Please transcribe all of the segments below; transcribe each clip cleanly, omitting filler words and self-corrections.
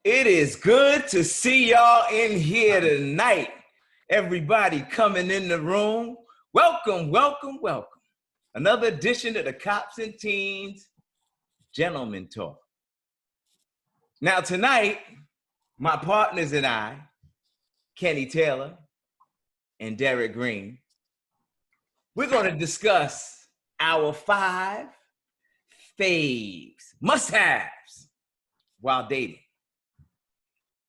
It is good to see y'all in here tonight. Everybody coming in the room. Welcome, welcome, welcome. Another edition of the Cops and Teens Gentleman Talk. Now tonight, my partners and I, Kenny Taylor and Derek Green, we're going to discuss our 5 faves, must-haves while dating.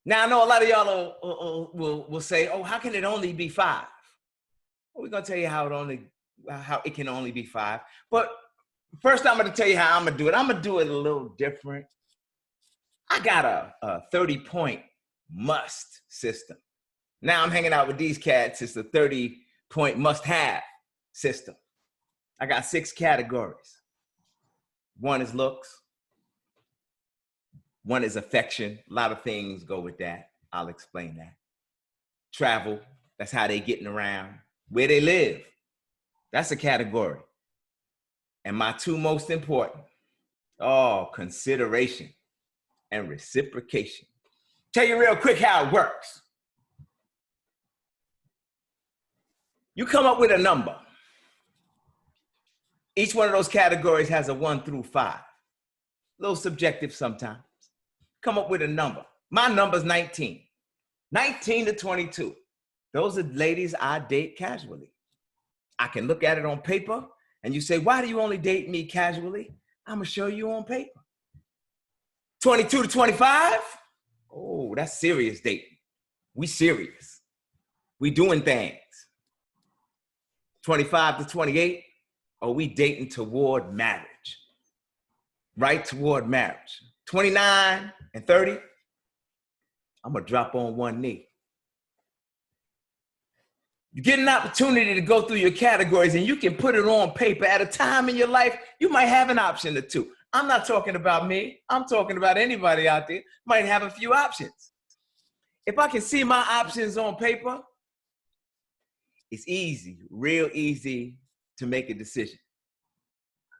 Now, I know a lot of y'all will say, oh, how can it only be 5? Well, we're going to tell you how it can only be 5. But first, I'm going to tell you how I'm going to do it. I'm going to do it a little different. I got a 30-point must system. Now I'm hanging out with these cats. It's a 30-point must-have system. I got 6 categories. 1 is looks. 1 is affection. A lot of things go with that. I'll explain that. Travel. That's how they getting around. Where they live. That's a category. And my 2 most important. Consideration and reciprocation. Tell you real quick how it works. You come up with a number. Each one of those categories has a 1 through 5. A little subjective sometimes. Come up with a number. My number's 19. 19 to 22. Those are ladies I date casually. I can look at it on paper and you say, why do you only date me casually? I'm gonna show you on paper. 22 to 25. Oh, that's serious dating. We serious. We doing things. 25 to 28. Oh, we dating toward marriage. Right toward marriage. 29 and 30, I'm gonna drop on one knee. You get an opportunity to go through your categories and you can put it on paper. At a time in your life, you might have an option or 2. I'm not talking about me. I'm talking about anybody out there might have a few options. If I can see my options on paper, it's easy, real easy to make a decision.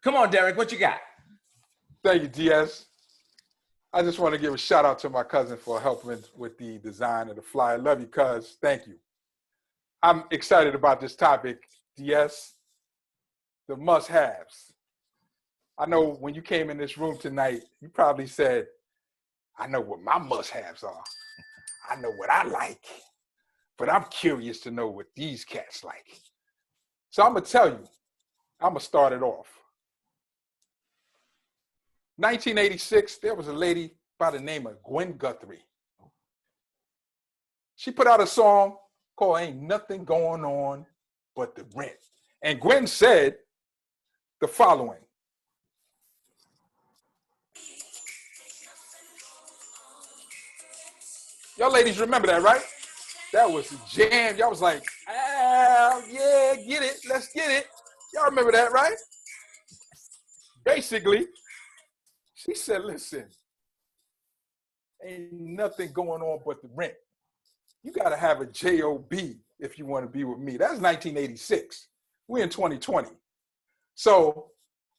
Come on, Derek, what you got? Thank you, DS. I just want to give a shout out to my cousin for helping with the design of the flyer. Love you, cuz. Thank you. I'm excited about this topic, DS. The must-haves. I know when you came in this room tonight, you probably said, I know what my must-haves are. I know what I like, but I'm curious to know what these cats like. So I'm going to tell you, I'm going to start it off. 1986, there was a lady by the name of Gwen Guthrie. She put out a song called Ain't Nothing Going On But the Rent. And Gwen said the following. Y'all ladies remember that, right? That was a jam. Y'all was like, yeah, get it. Let's get it. Y'all remember that, right? Basically, she said, listen, ain't nothing going on but the rent. You got to have a job if you want to be with me. That's 1986. We're in 2020. So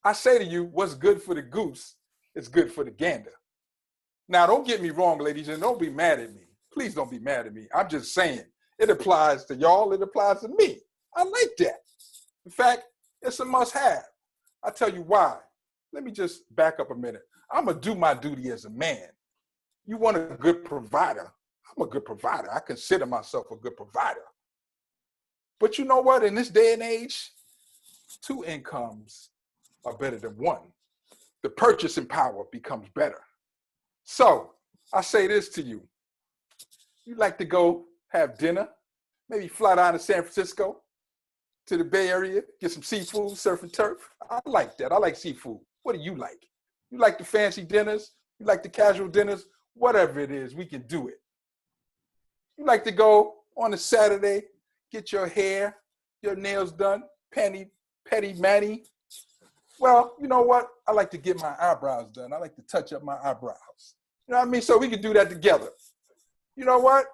I say to you, what's good for the goose is good for the gander. Now, don't get me wrong, ladies, and don't be mad at me. Please don't be mad at me. I'm just saying, it applies to y'all. It applies to me. I like that. In fact, it's a must-have. I'll tell you why. Let me just back up a minute. I'm going to do my duty as a man. You want a good provider. I'm a good provider. I consider myself a good provider. But you know what? In this day and age, 2 incomes are better than 1. The purchasing power becomes better. So I say this to you. You like to go have dinner, maybe fly down to San Francisco, to the Bay Area, get some seafood, surf and turf. I like that. I like seafood. What do you like? You like the fancy dinners? You like the casual dinners? Whatever it is, we can do it. You like to go on a Saturday, get your hair, your nails done, petty matty. Well, you know what? I like to get my eyebrows done. I like to touch up my eyebrows. You know what I mean? So we can do that together. You know what?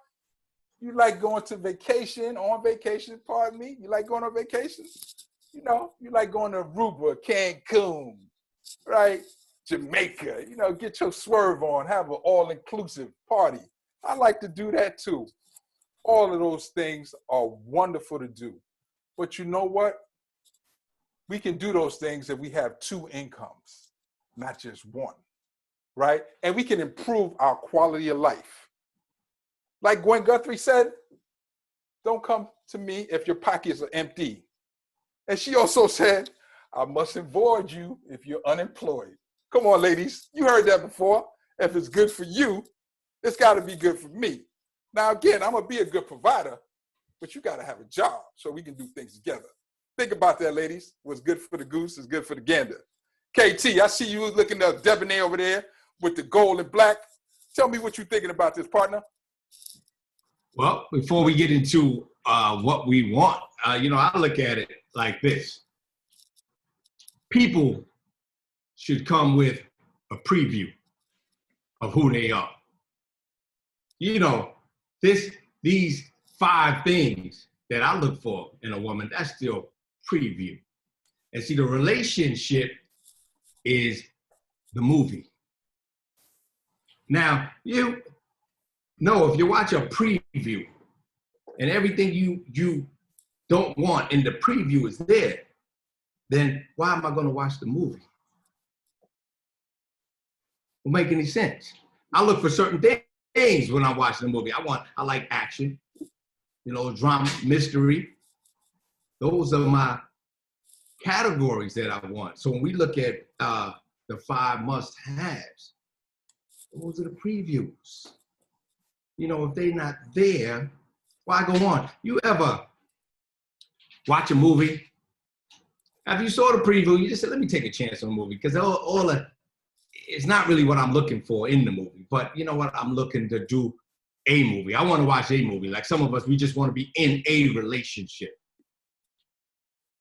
You like going to vacation, on vacation, pardon me. You like going on vacation? You know, you like going to Aruba, Cancun, right? Jamaica, you know, get your swerve on, have an all-inclusive party. I like to do that too. All of those things are wonderful to do. But you know what? We can do those things if we have two incomes, not just one, right? And we can improve our quality of life. Like Gwen Guthrie said, don't come to me if your pockets are empty. And she also said, I mustn't avoid you if you're unemployed. Come on, ladies. You heard that before. If it's good for you, it's got to be good for me. Now, again, I'm going to be a good provider, but you got to have a job so we can do things together. Think about that, ladies. What's good for the goose is good for the gander. KT, I see you looking up debonair over there with the gold and black. Tell me what you're thinking about this, partner. Well, before we get into what we want, you know, I look at it like this. People should come with a preview of who they are. You know, these 5 things that I look for in a woman, that's still preview. And see, the relationship is the movie. Now, you know, if you watch a preview and everything you don't want in the preview is there, then why am I going to watch the movie? It won't make any sense. I look for certain things when I'm watching a movie. I like action, you know, drama, mystery. Those are my categories that I want. So when we look at the 5 must-haves, those are the previews. You know, if they're not there, why go on? You ever watch a movie? After you saw the preview, you just said, let me take a chance on a movie, because it's not really what I'm looking for in the movie. But you know what? I'm looking to do a movie. I want to watch a movie. Like some of us, we just want to be in a relationship.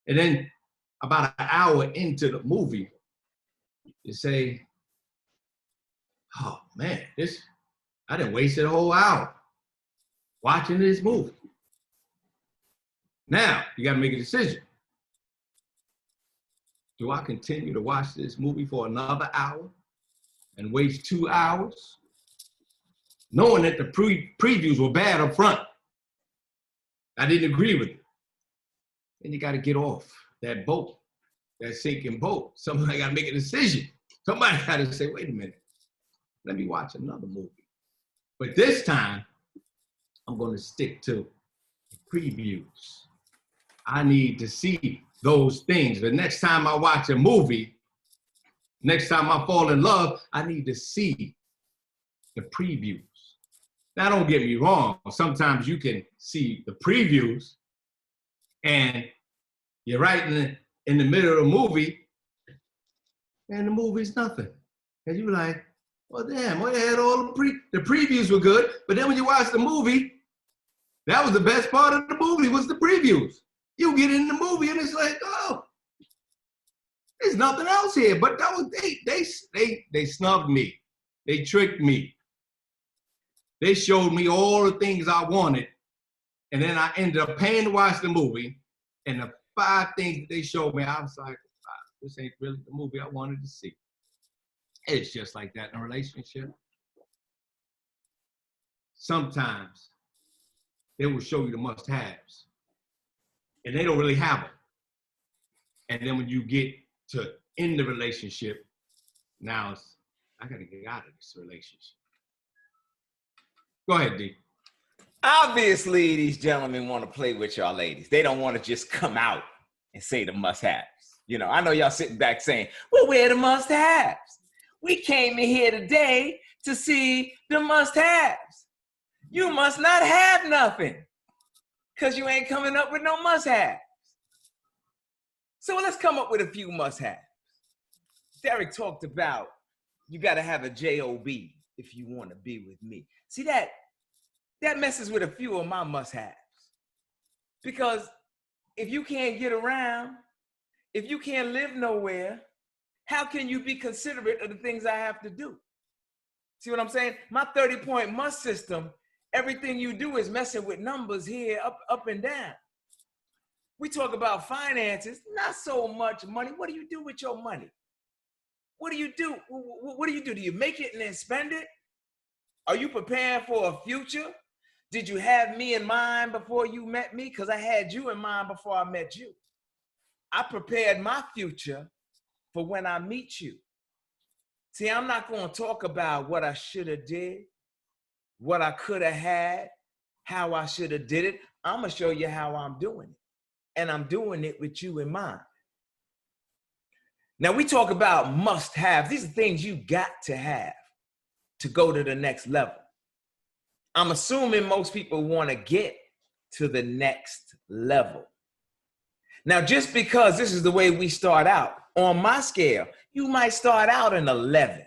And then about an hour into the movie, you say, oh man, I done wasted a whole hour watching this movie. Now, you got to make a decision. Do I continue to watch this movie for another hour and waste 2 hours? Knowing that the previews were bad up front. I didn't agree with it. Then you got to get off that boat, that sinking boat. Somebody got to make a decision. Somebody got to say, wait a minute, let me watch another movie. But this time, I'm going to stick to the previews. I need to see those things. The next time I watch a movie, next time I fall in love, I need to see the previews. Now, don't get me wrong. Sometimes you can see the previews and you're right in the middle of the movie and the movie's nothing. And you're like, well, damn, well, had all the previews were good, but then when you watch the movie, that was the best part of the movie was the previews. You get in the movie and it's like, oh, there's nothing else here. But that was they snubbed me. They tricked me. They showed me all the things I wanted. And then I ended up paying to watch the movie. And the 5 things that they showed me, I was like, wow, this ain't really the movie I wanted to see. It's just like that in a relationship. Sometimes they will show you the must-haves. And they don't really have them. And then when you get to end the relationship, now I gotta get out of this relationship. Go ahead, D. Obviously, these gentlemen want to play with y'all ladies. They don't want to just come out and say the must-haves. You know, I know y'all sitting back saying, well, where are the must-haves? We came in here today to see the must-haves. You must not have nothing because you ain't coming up with no must-haves. So let's come up with a few must-haves. Derek talked about you got to have a job if you want to be with me. See, that messes with a few of my must-haves. Because if you can't get around, if you can't live nowhere, how can you be considerate of the things I have to do? See what I'm saying? My 30-point must system, everything you do is messing with numbers here, up and down. We talk about finances, not so much money. What do you do with your money? what do you do? What do you do? Do you make it and then spend it? Are you preparing for a future? Did you have me in mind before you met me? Because I had you in mind before I met you. I prepared my future for when I meet you. See, I'm not going to talk about what I should have did, what I could have had, how I should have did it. I'm going to show you how I'm doing it. And I'm doing it with you in mind. Now, we talk about must-haves. These are things you got to have to go to the next level. I'm assuming most people want to get to the next level. Now, just because this is the way we start out, on my scale, you might start out in 11,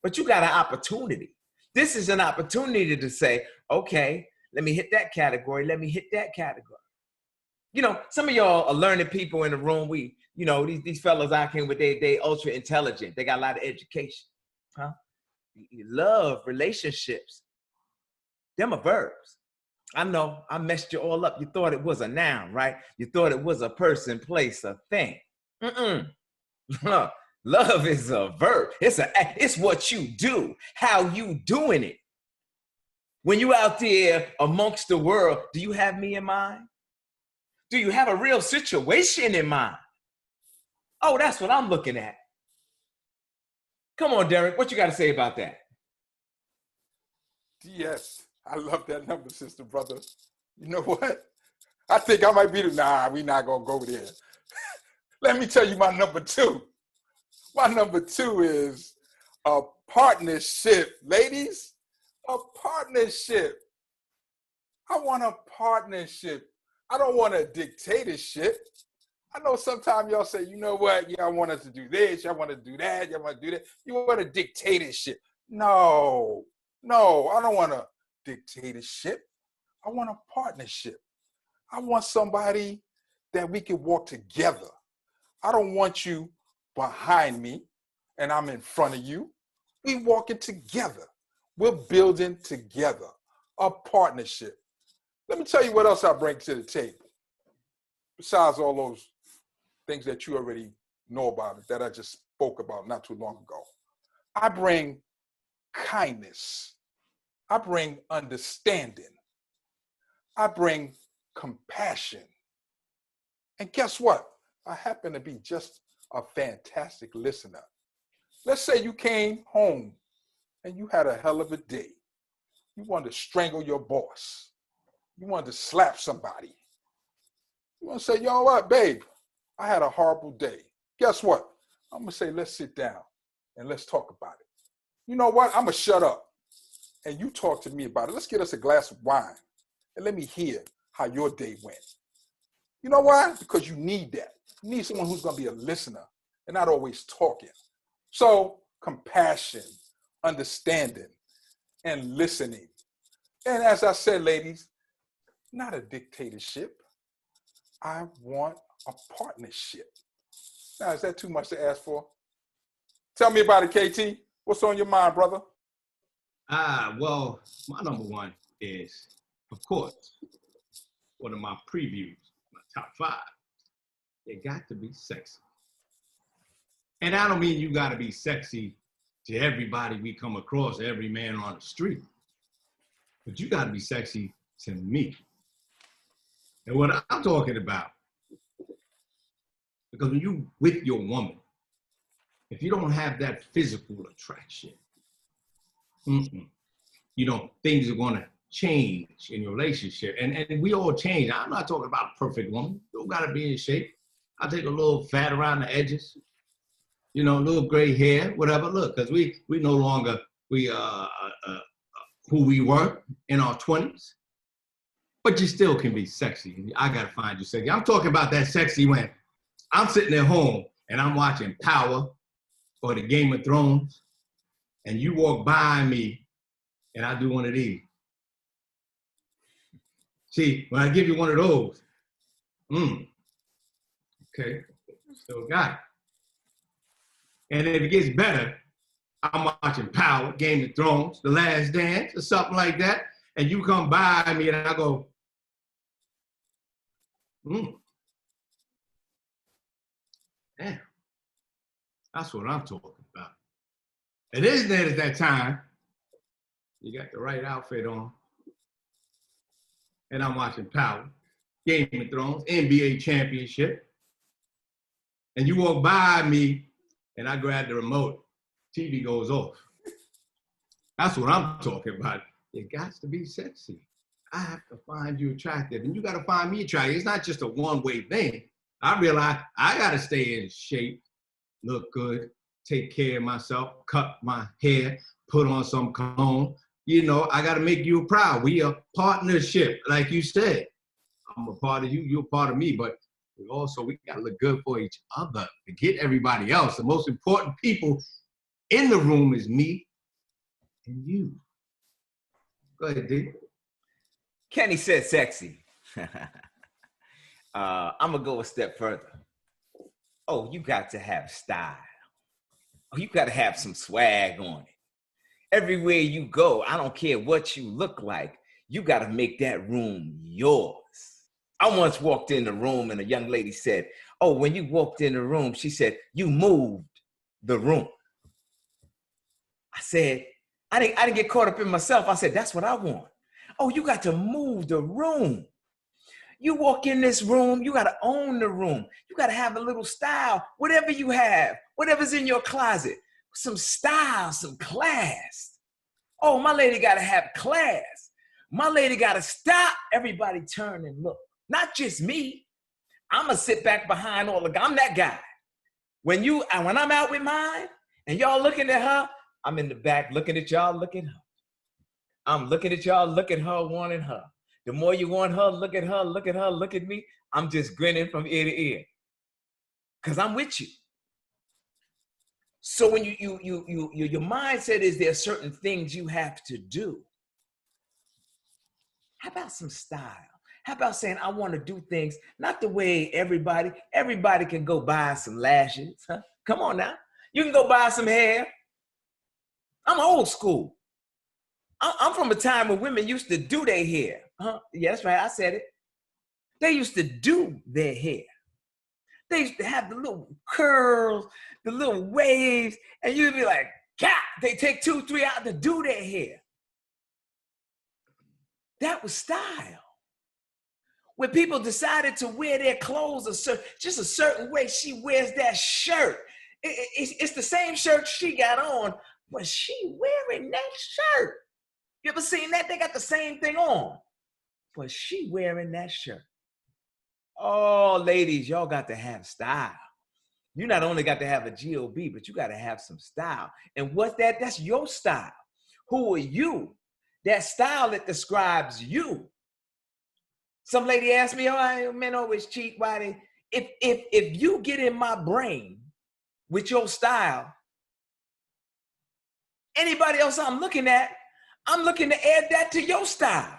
but you got an opportunity. This is an opportunity to say, okay, let me hit that category. Let me hit that category. You know, some of y'all are learned people in the room. These fellas I came with, they ultra intelligent. They got a lot of education. Huh? Love, relationships. Them are verbs. I know I messed you all up. You thought it was a noun, right? You thought it was a person, place, a thing. Love is a verb. It's what you do, how you doing it. When you out there amongst the world, do you have me in mind? Do you have a real situation in mind? Oh, that's what I'm looking at. Come on, Derek, what you got to say about that? Yes, I love that number system, brother. You know what? I think I might be we're not going to go there. Let me tell you my number two. My number two is a partnership. Ladies, a partnership. I want a partnership. I don't want a dictatorship. I know sometimes y'all say, you know what? Yeah, I want us to do this. Y'all want to do that. Y'all want to do that. You want a dictatorship. No, I don't want a dictatorship. I want a partnership. I want somebody that we can walk together. I don't want you behind me and I'm in front of you. We walking together. We're building together. A partnership. Let me tell you what else I bring to the table. Besides all those things that you already know about, that I just spoke about not too long ago. I bring kindness. I bring understanding. I bring compassion. And guess what? I happen to be just a fantastic listener. Let's say you came home and you had a hell of a day. You wanted to strangle your boss. You wanted to slap somebody. You want to say, you know what, babe? I had a horrible day. Guess what? I'm going to say, let's sit down and let's talk about it. You know what? I'm going to shut up and you talk to me about it. Let's get us a glass of wine and let me hear how your day went. You know why? Because you need that. You need someone who's going to be a listener and not always talking. So compassion, understanding, and listening. And as I said, ladies, not a dictatorship. I want a partnership. Now, is that too much to ask for? Tell me about it, KT. What's on your mind, brother? Well, my number one is, of course, one of my previews, my top 5. They got to be sexy. And I don't mean you got to be sexy to everybody we come across, every man on the street. But you got to be sexy to me. And what I'm talking about, because when you with your woman, if you don't have that physical attraction, things are going to change in your relationship. And we all change. I'm not talking about a perfect woman. You don't got to be in shape. I take a little fat around the edges, a little gray hair, whatever. Look, because we no longer who we were in our 20s. But you still can be sexy. I got to find you sexy. I'm talking about that sexy when I'm sitting at home and I'm watching Power or the Game of Thrones, and you walk by me and I do one of these. See, when I give you one of those, okay, still got it. And if it gets better, I'm watching Power, Game of Thrones, The Last Dance, or something like that, and you come by me and I go, damn, that's what I'm talking about. And isn't it at that time, you got the right outfit on, and I'm watching Power, Game of Thrones, NBA Championship, and you walk by me, and I grab the remote, TV goes off. That's what I'm talking about. It got to be sexy. I have to find you attractive, and you got to find me attractive. It's not just a one-way thing. I realize I got to stay in shape, look good, take care of myself, cut my hair, put on some cologne. You know, I got to make you proud. We a partnership, like you said. I'm a part of you, you're a part of me, but we got to look good for each other. Forget everybody else. The most important people in the room is me and you. Go ahead, D. Kenny said sexy. I'm going to go a step further. Oh, you got to have style. Oh, you got to have some swag on it. Everywhere you go, I don't care what you look like, you got to make that room yours. I once walked in the room and a young lady said, oh, when you walked in the room, she said, you moved the room. I said, I didn't get caught up in myself. I said, that's what I want. Oh, you got to move the room. You walk in this room, you got to own the room. You got to have a little style, whatever you have, whatever's in your closet, some style, some class. Oh, my lady got to have class. My lady got to stop. Everybody turn and look. Not just me. I'm going to sit back behind all the guys. I'm that guy. When I'm out with mine and y'all looking at her, I'm in the back looking at y'all, look at her. I'm looking at y'all, look at her, wanting her. The more you want her, look at her, look at her, look at me. I'm just grinning from ear to ear because I'm with you. So when your mindset is there are certain things you have to do. How about some style? How about saying, I want to do things, not the way everybody can go buy some lashes. Huh? Come on now. You can go buy some hair. I'm old school. I'm from a time when women used to do their hair. Huh? Yeah, that's right. I said it. They used to do their hair. They used to have the little curls, the little waves, and you'd be like, God, they take 2-3 hours to do their hair. That was style. When people decided to wear their clothes just a certain way, she wears that shirt. It's the same shirt she got on, but she wearing that shirt. You ever seen that? They got the same thing on, but she wearing that shirt. Oh, ladies, y'all got to have style. You not only got to have a G.O.B., but you got to have some style. And what's that? That's your style. Who are you? That style that describes you. Some lady asked me, oh, men always cheat. Why if you get in my brain with your style, anybody else I'm looking to add that to your style.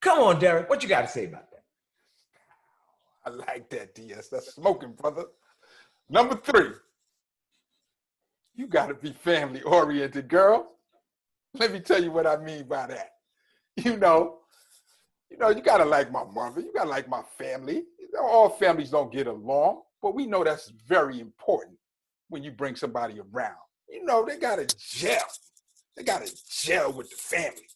Come on, Derek, what you got to say about that? I like that, DS. That's smoking, brother. Number 3, you got to be family oriented, girl. Let me tell you what I mean by that. You know, you got to like my mother. You got to like my family. All families don't get along, but we know that's very important when you bring somebody around. They got to gel. They got to gel with the family.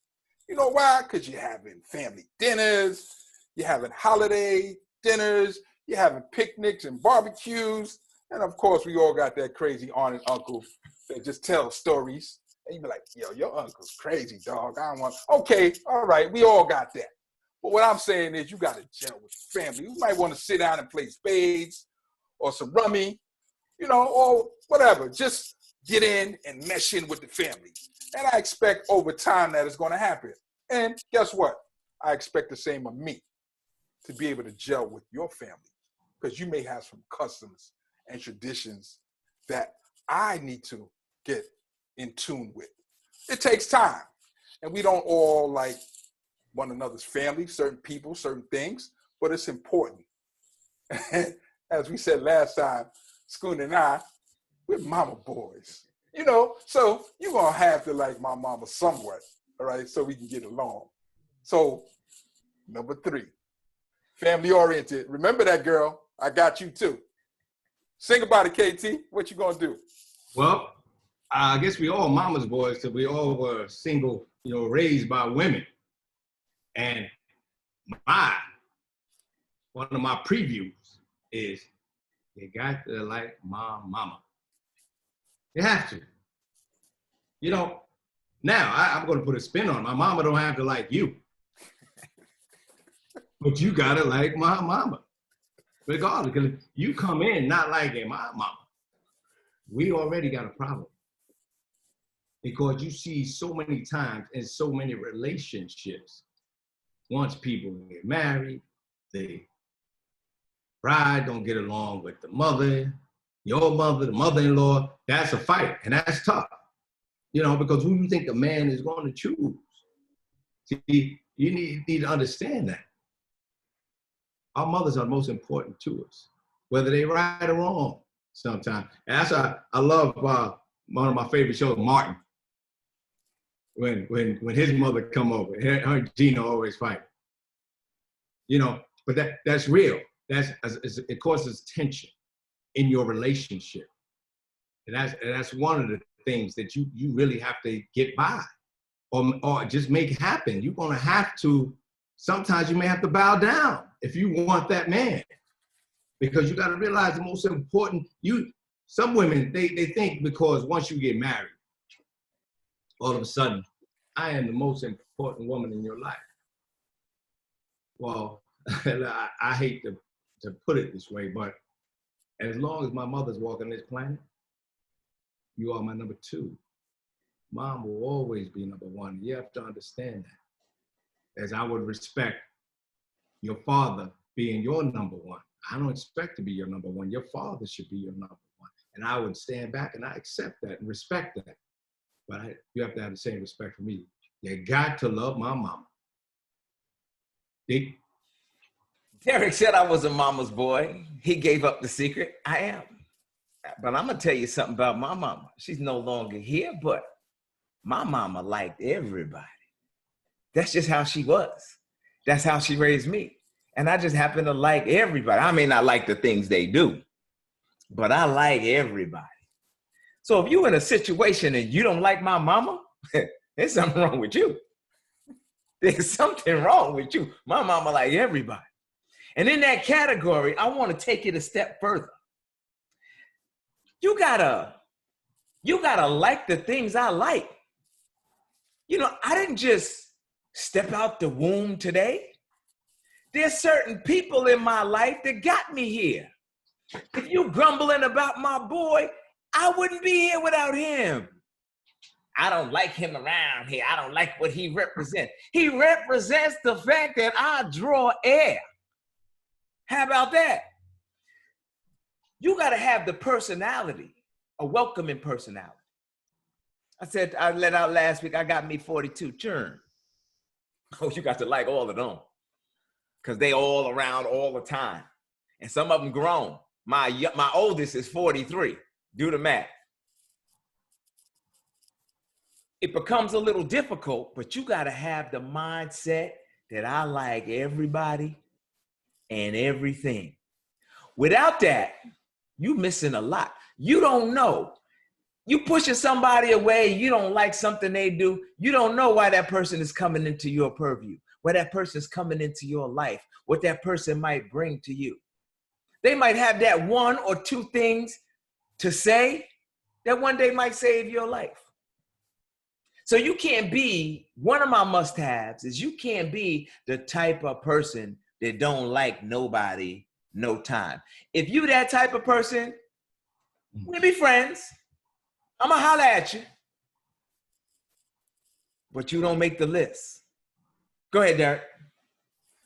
You know why? Because you're having family dinners, you're having holiday dinners, you're having picnics and barbecues. And of course, we all got that crazy aunt and uncle that just tell stories. And you be like, yo, your uncle's crazy, dog. I don't want, okay, all right, we all got that. But what I'm saying is you got to gel with the family. You might want to sit down and play spades or some rummy, or whatever. Just get in and mesh in with the family. And I expect over time that it's going to happen. And guess what? I expect the same of me to be able to gel with your family because you may have some customs and traditions that I need to get in tune with. It takes time. And we don't all like one another's family, certain people, certain things, but it's important. As we said last time, Scoon and I, we're mama boys. So you're going to have to like my mama somewhat, all right, so we can get along. So, number 3, family-oriented. Remember that, girl. I got you, too. Sing about it, KT. What you going to do? Well, I guess we all mama's boys, so we all were single, raised by women. And one of my previews is, you got to like my mama. You have to. Now I'm going to put a spin on it. My mama don't have to like you. But you got to like my mama. Regardless, because you come in not liking my mama, we already got a problem. Because you see so many times in so many relationships, once people get married, the bride don't get along with the mother, your mother, the mother-in-law. That's a fight, and that's tough. Because who do you think the man is going to choose? See, you need to understand that. Our mothers are the most important to us, whether they right or wrong sometimes. And that's why I love one of my favorite shows, Martin. When his mother come over, her and Gina always fight. But that's real. It causes tension in your relationship. And that's one of the things that you really have to get by or just make happen. You're gonna have to, sometimes you may have to bow down if you want that man. Because you gotta realize the most important, some women, they think because once you get married, all of a sudden, I am the most important woman in your life. Well, I hate to put it this way, but as long as my mother's walking this planet, you are my number 2. Mom will always be number 1. You have to understand that. As I would respect your father being your number 1. I don't expect to be your number 1. Your father should be your number 1. And I would stand back and I accept that and respect that. But you have to have the same respect for me. You got to love my mama. Derek said I was a mama's boy. He gave up the secret. I am. But I'm going to tell you something about my mama. She's no longer here, but my mama liked everybody. That's just how she was. That's how she raised me. And I just happen to like everybody. I may not like the things they do, but I like everybody. So if you're in a situation and you don't like my mama, there's something wrong with you. There's something wrong with you. My mama like everybody. And in that category, I want to take it a step further. You gotta like the things I like. I didn't just step out the womb today. There's certain people in my life that got me here. If you grumbling about my boy, I wouldn't be here without him. I don't like him around here. I don't like what he represents. He represents the fact that I draw air. How about that? You got to have the personality, a welcoming personality. I let out last week, I got me 42 churn. Oh, you got to like all of them because they all around all the time. And some of them grown. My oldest is 43. Do the math. It becomes a little difficult, but you got to have the mindset that I like everybody and everything. Without that, you missing a lot. You don't know. You pushing somebody away, you don't like something they do, you don't know why that person is coming into your purview, why that person is coming into your life, what that person might bring to you. They might have that 1 or 2 things to say that one day might save your life. So you can't be, one of my must-haves is you can't be the type of person that don't like nobody, no time. If you that type of person, we'll be friends. I'm gonna holler at you. But you don't make the list. Go ahead, Derek.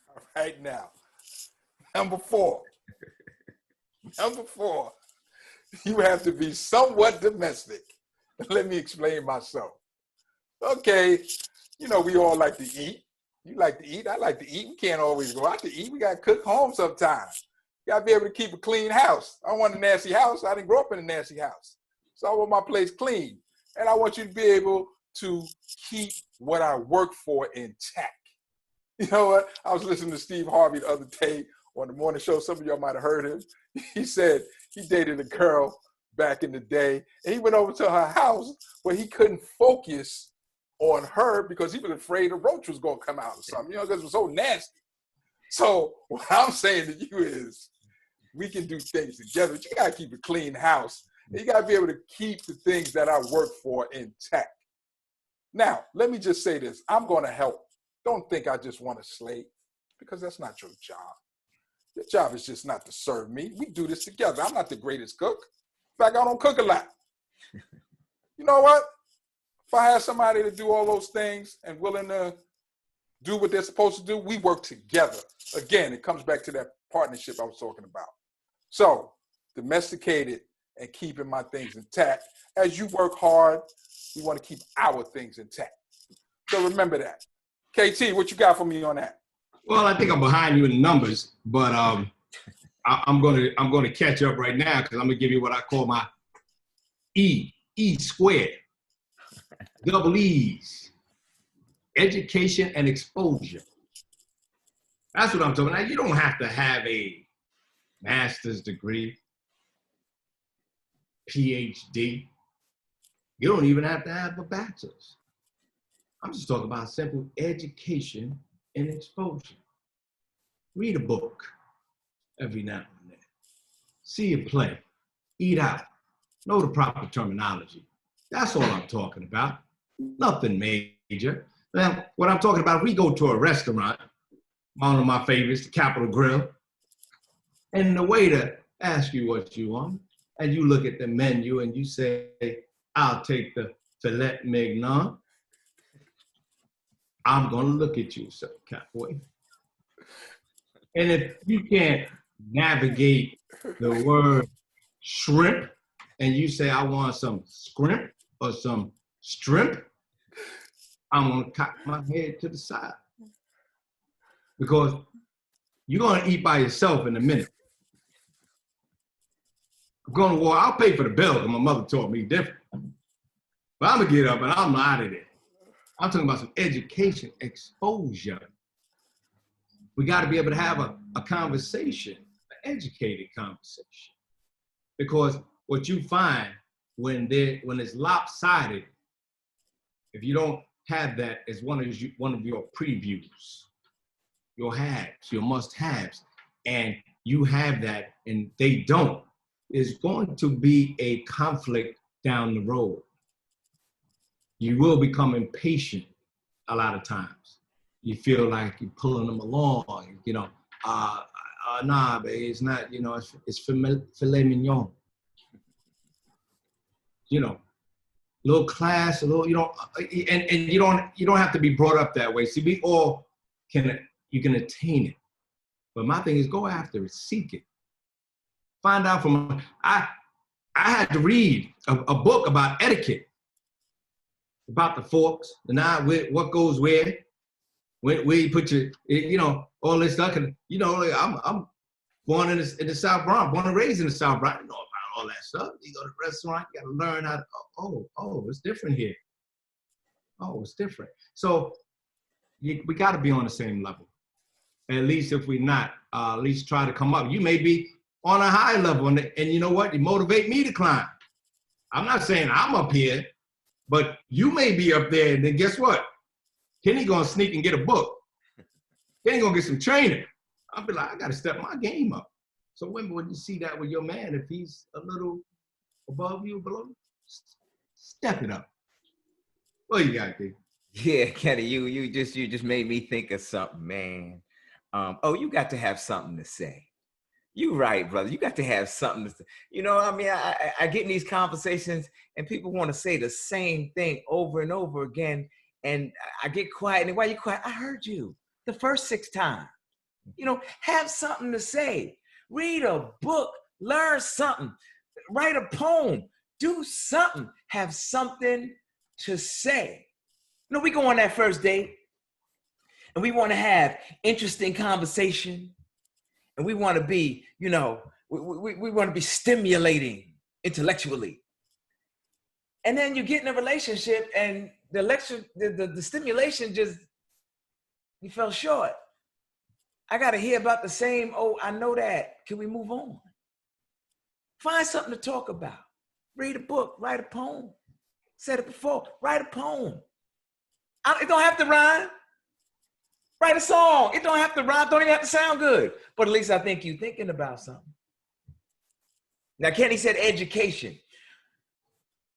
All right now. Number 4. Number 4. You have to be somewhat domestic. Let me explain myself. Okay, we all like to eat. You like to eat, I like to eat. We can't always go out to eat. We got to cook home sometimes. You got to be able to keep a clean house. I don't want a nasty house. I didn't grow up in a nasty house. So I want my place clean. And I want you to be able to keep what I work for intact. You know what? I was listening to Steve Harvey the other day on the morning show. Some of y'all might have heard him. He said he dated a girl back in the day. And he went over to her house where he couldn't focus on her because he was afraid a roach was going to come out or something, because it was so nasty. So what I'm saying to you is we can do things together, but you got to keep a clean house. And you got to be able to keep the things that I work for intact. Now, let me just say this. I'm going to help. Don't think I just want a slave, because that's not your job. Your job is just not to serve me. We do this together. I'm not the greatest cook. In fact, I don't cook a lot. You know what? If I had somebody to do all those things and willing to do what they're supposed to do, we work together. Again, it comes back to that partnership I was talking about. So, domesticated and keeping my things intact. As you work hard, we want to keep our things intact. So remember that. KT, what you got for me on that? Well, I think I'm behind you in numbers, but I'm gonna catch up right now because I'm gonna give you what I call my E squared, double E's, education and exposure. That's what I'm talking about. You don't have to have a master's degree, PhD. You don't even have to have a bachelor's. I'm just talking about simple education and exposure. Read a book every now and then. See a play. Eat out. Know the proper terminology. That's all I'm talking about. Nothing major. Now, what I'm talking about, we go to a restaurant, one of my favorites, the Capitol Grill, and the waiter asks you what you want, and you look at the menu and you say, I'll take the filet mignon. I'm gonna look at you, sir, cowboy. And if you can't navigate the word shrimp and you say, I want some scrimp or some shrimp, I'm gonna cock my head to the side. Because you're gonna eat by yourself in a minute. I'm going to war, I'll pay for the bill because my mother taught me different. But I'm gonna get up and I'm out of there. I'm talking about some education, exposure. We got to be able to have a conversation, an educated conversation. Because what you find when it's lopsided, if you don't have that as one of your previews, your haves, your must-haves, and you have that and they don't, there's going to be a conflict down the road. You will become impatient a lot of times. You feel like you're pulling them along, nah, babe, it's not, it's filet mignon. Little class, a little, and you don't have to be brought up that way. See, we all you can attain it. But my thing is go after it, seek it. Find out I had to read a book about etiquette. About the forks, the knife, what goes where you put your, all this stuff. And, I'm born in the South Bronx, born and raised in the South Bronx. I know about all that stuff. You go to the restaurant, you got to learn how to, it's different here. Oh, it's different. So we got to be on the same level. At least if we're not, at least try to come up. You may be on a high level, and you know what? You motivate me to climb. I'm not saying I'm up here. But you may be up there, and then guess what? Kenny gonna sneak and get a book. Kenny gonna get some training. I'll be like, I gotta step my game up. So when you see that with your man, if he's a little above you, below you, step it up. What you got, D? Yeah, Kenny, you just made me think of something, man. You got to have something to say. You right, brother. You got to have something to say. I get in these conversations and people want to say the same thing over and over again. And I get quiet. And why you quiet? I heard you the first 6 times. Have something to say. Read a book. Learn something. Write a poem. Do something. Have something to say. We go on that first date and we want to have interesting conversation. And we want to be, we want to be stimulating intellectually. And then you get in a relationship and the stimulation you fell short. I got to hear about the same, I know that. Can we move on? Find something to talk about. Read a book, write a poem. Said it before, write a poem. It don't have to rhyme. Write a song. It don't have to rhyme, don't even have to sound good. But at least I think you're thinking about something. Now, Kenny said education.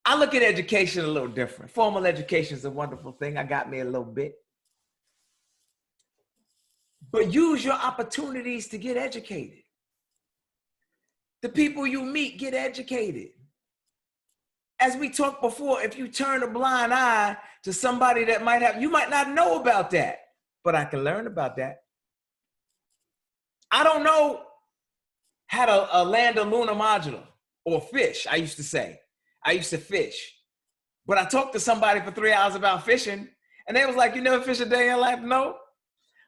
I look at education a little different. Formal education is a wonderful thing. I got me a little bit. But use your opportunities to get educated. The people you meet, get educated. As we talked before, if you turn a blind eye to somebody that might have, you might not know about that, but I can learn about that. I don't know how to land a lunar module or fish, I used to say. I used to fish. But I talked to somebody for 3 hours about fishing, and they was like, you never fish a day in your life? No.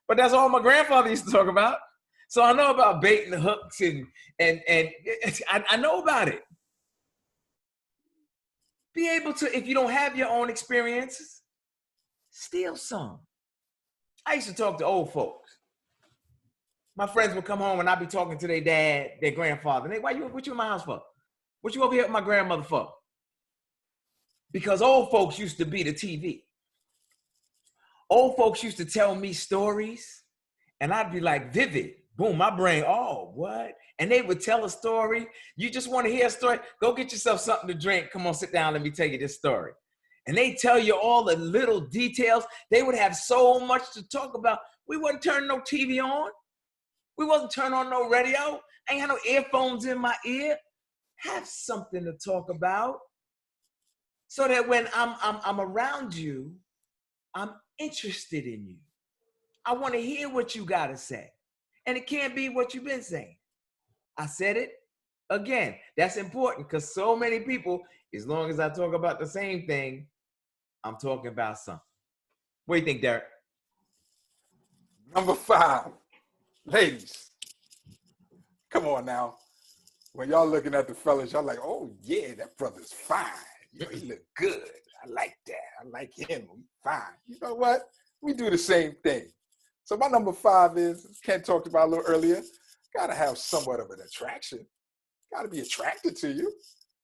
But that's all my grandfather used to talk about. So I know about bait and hooks, and I know about it. Be able to, if you don't have your own experiences, steal some. I used to talk to old folks. My friends would come home and I'd be talking to their dad, their grandfather. And they, what you in my house for? What you over here with my grandmother for? Because old folks used to be the TV. Old folks used to tell me stories, and I'd be like, vivid. Boom, my brain, oh, what? And they would tell a story. You just want to hear a story? Go get yourself something to drink. Come on, sit down. Let me tell you this story. And they tell you all the little details. They would have so much to talk about. We wasn't turning no TV on. We wasn't turning on no radio. I ain't had no earphones in my ear. Have something to talk about so that when I'm around you, I'm interested in you. I want to hear what you got to say. And it can't be what you've been saying. I said it again. That's important because so many people, as long as I talk about the same thing, I'm talking about something. What do you think, Derek? Number 5, ladies. Come on now. When y'all looking at the fellas, y'all like, oh yeah, that brother's fine. Yo, he look good. I like that. I like him. He's fine. You know what? We do the same thing. So my number 5 is, Ken talked about a little earlier, gotta have somewhat of an attraction. Gotta be attracted to you,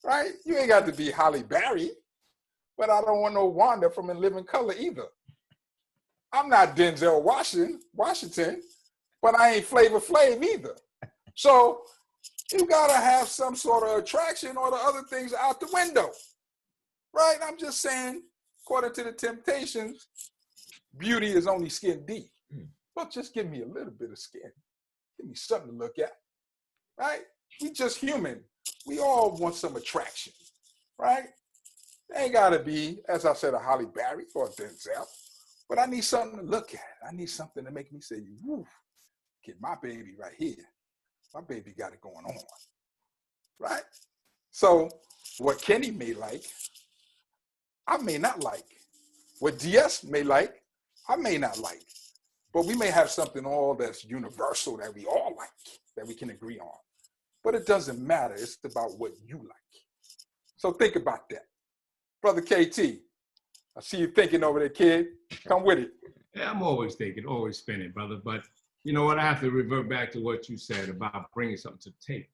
right? You ain't got to be Halle Berry, but I don't want no Wanda from In Living Color either. I'm not Denzel Washington, but I ain't Flavor Flav either. So you gotta have some sort of attraction or the other things out the window, right? I'm just saying, according to the Temptations, beauty is only skin deep. But just give me a little bit of skin. Give me something to look at, right? We just human. We all want some attraction, right? It ain't gotta be, as I said, a Halle Berry or a Denzel, but I need something to look at. I need something to make me say, woo, get my baby right here. My baby got it going on, right? So what Kenny may like, I may not like. What DS may like, I may not like. But we may have something all that's universal that we all like, that we can agree on. But it doesn't matter. It's about what you like. So think about that. Brother KT, I see you thinking over there, kid. Come with it. Yeah, I'm always thinking, always spinning, brother. But you know what? I have to revert back to what you said about bringing something to the table.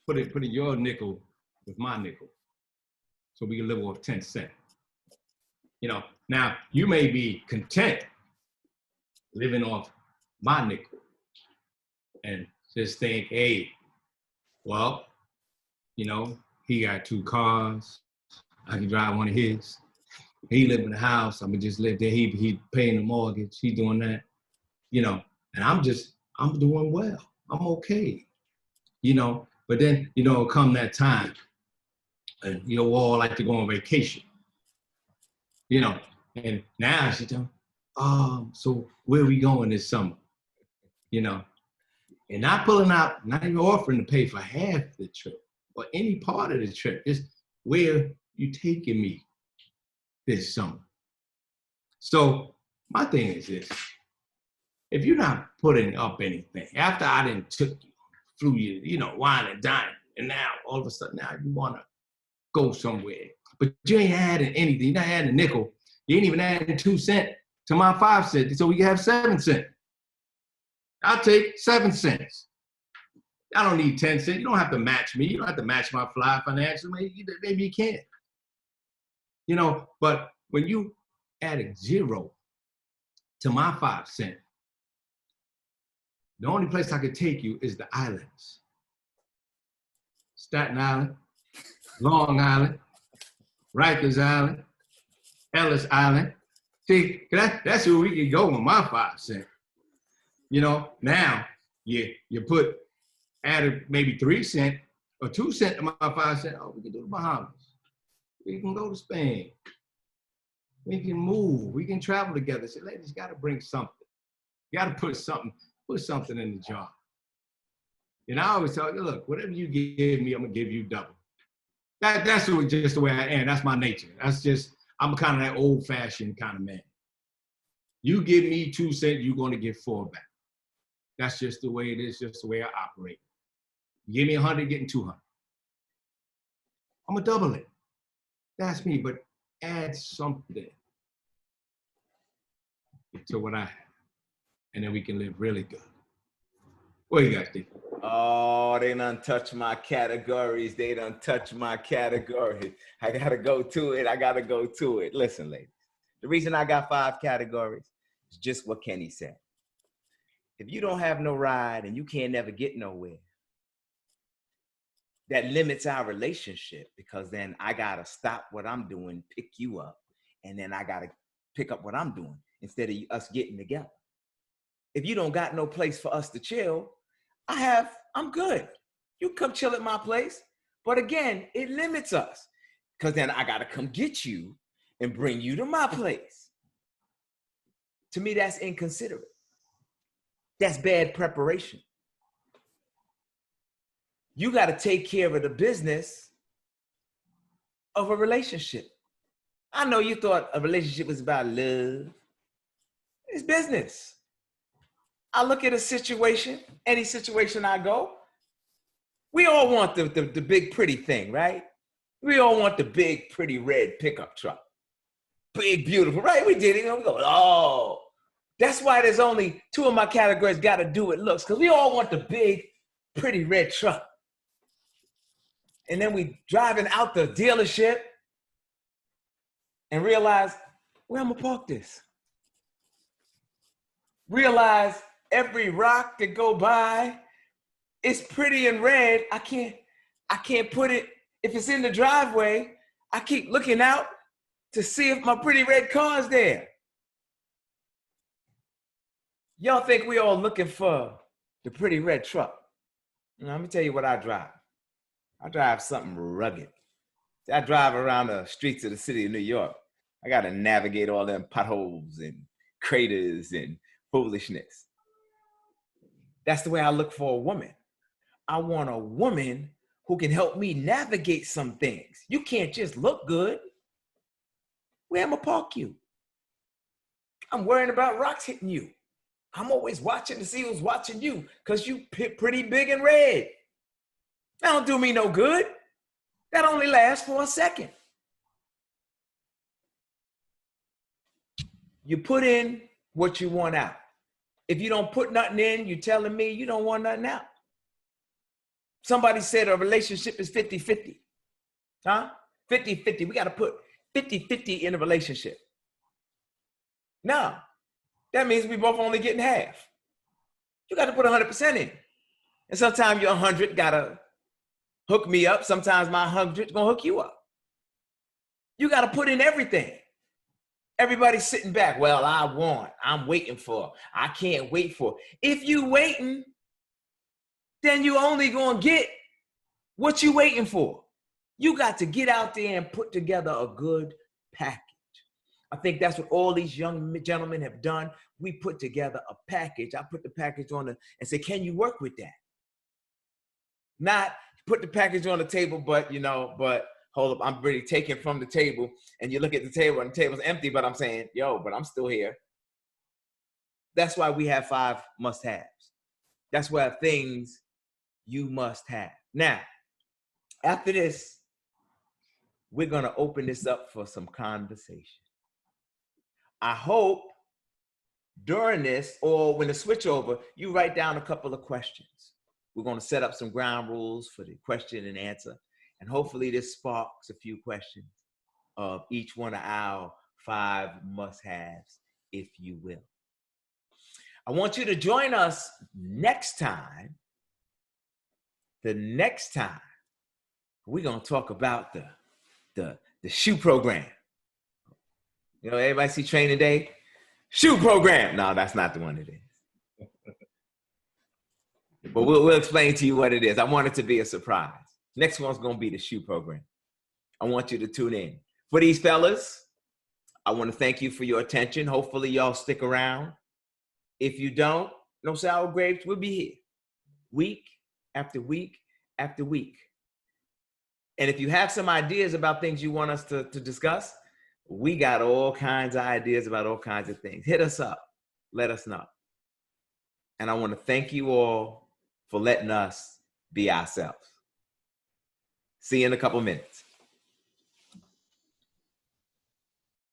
Putting your nickel with my nickel so we can live off 10 cents. You know, now you may be content living off my nickel and just think, hey, well, you know, he got 2 cars. I can drive one of his. He live in the house. I'm gonna just live there. He paying the mortgage. He doing that, you know, and I'm doing well. I'm okay, you know. But then, you know, come that time, and you know, we all like to go on vacation. You know, and now she tell me, so where are we going this summer? You know, and not pulling out, not even offering to pay for half the trip or any part of the trip. Just where you taking me this summer? So my thing is this: if you're not putting up anything, after I done took you, flew you, you know, wine and dine, and now all of a sudden now you wanna go somewhere. But you ain't adding anything. You're not adding a nickel. You ain't even adding 2 cents to my 5 cents, so we can have 7 cents. I'll take 7 cents. I don't need 10 cents. You don't have to match me. You don't have to match my fly financially. Maybe you can. You know, but when you added 0 to my 5 cents, the only place I could take you is the islands. Staten Island, Long Island, Rikers Island, Ellis Island. See, that's where we can go with my 5 cents. You know, now you put added maybe 3 cents or 2 cents to my 5 cents. Oh, we can do the Bahamas. We can go to Spain. We can move. We can travel together. Say, ladies, got to bring something. You got to put something in the jar. And I always tell you, look, whatever you give me, I'm gonna give you double. That's just the way I am. That's my nature. I'm kind of that old-fashioned kind of man. You give me 2 cents, you're gonna get 4 back. That's just the way it is, just the way I operate. You give me 100, getting 200. I'm gonna double it. That's me, but add something to what I have. And then we can live really good. What do you guys think? Oh, they done touch my categories. They done touch my categories. I gotta go to it. Listen, ladies. The reason I got 5 categories is just what Kenny said. If you don't have no ride and you can't never get nowhere, that limits our relationship, because then I gotta stop what I'm doing, pick you up, and then I gotta pick up what I'm doing instead of us getting together. If you don't got no place for us to chill, I'm good. You come chill at my place. But again, it limits us, because then I gotta come get you and bring you to my place. To me, that's inconsiderate. That's bad preparation. You got to take care of the business of a relationship. I know you thought a relationship was about love. It's business. I look at a situation, any situation I go, we all want the big pretty thing, right? We all want the big pretty red pickup truck. Big, beautiful, right? We did it. We go, oh. That's why there's only 2 of my categories got to do with looks, because we all want the big, pretty red truck. And then we driving out the dealership and realize, where I'm gonna park this? Realize every rock that go by, it's pretty and red. I can't put it, if it's in the driveway, I keep looking out to see if my pretty red car's there. Y'all think we all looking for the pretty red truck? Now, let me tell you what I drive. I drive something rugged. I drive around the streets of the city of New York. I got to navigate all them potholes and craters and foolishness. That's the way I look for a woman. I want a woman who can help me navigate some things. You can't just look good. Where am I park you? I'm worrying about rocks hitting you. I'm always watching to see who's watching you, because you pretty big and red. That don't do me no good. That only lasts for a second. You put in what you want out. If you don't put nothing in, you're telling me you don't want nothing out. Somebody said a relationship is 50-50. Huh? 50-50. We got to put 50-50 in a relationship. No, that means we both only getting half. You got to put 100% in. And sometimes your 100 got to hook me up. Sometimes my 100's going to hook you up. You got to put in everything. Everybody's sitting back. Well, I'm waiting for, I can't wait for. If you waiting, then you only going to get what you waiting for. You got to get out there and put together a good package. I think that's what all these young gentlemen have done. We put together a package. I put the package on and say, can you work with that? Not put the package on the table, but hold up, I'm really taking from the table, and you look at the table and the table's empty, but I'm saying, but I'm still here. That's why we have 5 must-haves. That's why things you must have. Now, after this, we're gonna open this up for some conversation. I hope during this, or when the switch over, you write down a couple of questions. we're going to set up some ground rules for the question and answer. And hopefully this sparks a few questions of each one of our 5 must-haves, if you will. I want you to join us next time. The next time, we're going to talk about the shoe program. You know, everybody see Training Day? Shoe program. No, that's not the one it is. But we'll explain to you what it is. I want it to be a surprise. Next one's going to be the shoe program. I want you to tune in. For these fellas, I want to thank you for your attention. Hopefully y'all stick around. If you don't, no sour grapes, we'll be here week after week after week. And if you have some ideas about things you want us to discuss, we got all kinds of ideas about all kinds of things. Hit us up. Let us know. And I want to thank you all for letting us be ourselves. See you in a couple minutes.